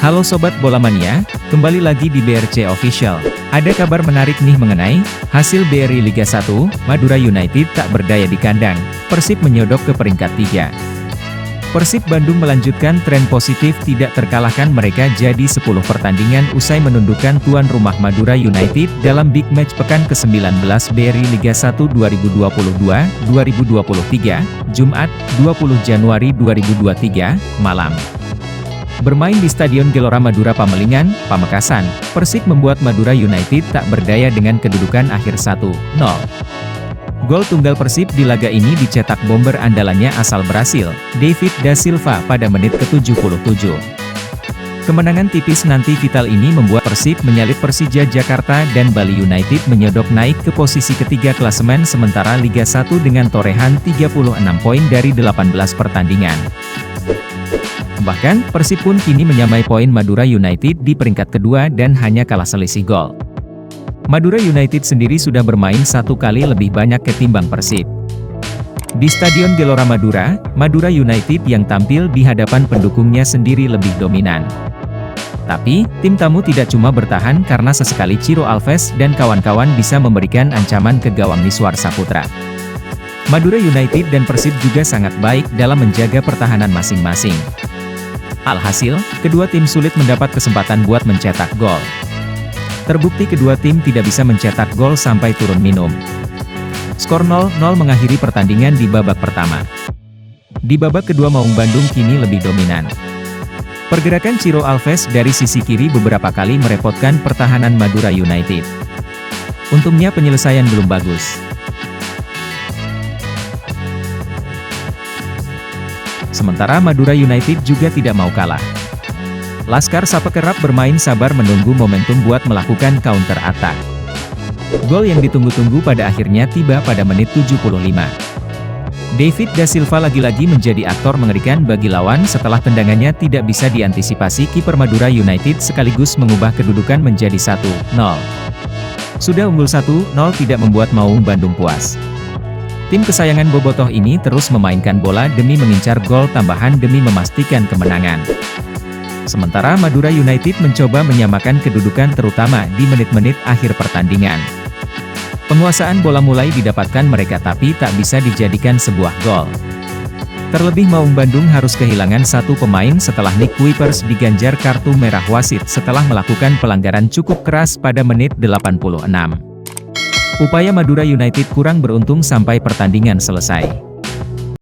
Halo Sobat Bola Mania, kembali lagi di BRC Official. Ada kabar menarik nih mengenai hasil BRI Liga 1, Madura United tak berdaya di kandang, Persib menyodok ke peringkat 3. Persib Bandung melanjutkan tren positif tidak terkalahkan mereka jadi 10 pertandingan usai menundukkan tuan rumah Madura United dalam Big Match pekan ke-19 BRI Liga 1 2022-2023, Jumat, 20 Januari 2023, malam. Bermain di Stadion Gelora Madura Pamelingan, Pamekasan, Persib membuat Madura United tak berdaya dengan kedudukan akhir 1-0. Gol tunggal Persib di laga ini dicetak bomber andalannya asal Brasil, David da Silva pada menit ke-77. Kemenangan tipis nanti vital ini membuat Persib menyalip Persija Jakarta dan Bali United menyodok naik ke posisi ketiga klasemen sementara Liga 1 dengan torehan 36 poin dari 18 pertandingan. Bahkan, Persib pun kini menyamai poin Madura United di peringkat kedua dan hanya kalah selisih gol. Madura United sendiri sudah bermain satu kali lebih banyak ketimbang Persib. Di Stadion Gelora Madura, Madura United yang tampil di hadapan pendukungnya sendiri lebih dominan. Tapi, tim tamu tidak cuma bertahan karena sesekali Ciro Alves dan kawan-kawan bisa memberikan ancaman ke gawang Miswar Saputra. Madura United dan Persib juga sangat baik dalam menjaga pertahanan masing-masing. Alhasil, kedua tim sulit mendapat kesempatan buat mencetak gol. Terbukti kedua tim tidak bisa mencetak gol sampai turun minum. Skor 0-0 mengakhiri pertandingan di babak pertama. Di babak kedua Maung Bandung kini lebih dominan. Pergerakan Ciro Alves dari sisi kiri beberapa kali merepotkan pertahanan Madura United. Untungnya penyelesaian belum bagus. Sementara Madura United juga tidak mau kalah. Laskar Sapekerap bermain sabar menunggu momentum buat melakukan counter attack. Gol yang ditunggu-tunggu pada akhirnya tiba pada menit 75. David da Silva lagi-lagi menjadi aktor mengerikan bagi lawan setelah tendangannya tidak bisa diantisipasi kiper Madura United sekaligus mengubah kedudukan menjadi 1-0. Sudah unggul 1-0 tidak membuat Maung Bandung puas. Tim kesayangan Bobotoh ini terus memainkan bola demi mengincar gol tambahan demi memastikan kemenangan. Sementara Madura United mencoba menyamakan kedudukan terutama di menit-menit akhir pertandingan. Penguasaan bola mulai didapatkan mereka tapi tak bisa dijadikan sebuah gol. Terlebih Maung Bandung harus kehilangan satu pemain setelah Nick Kuipers diganjar kartu merah wasit setelah melakukan pelanggaran cukup keras pada menit 86. Upaya Madura United kurang beruntung sampai pertandingan selesai.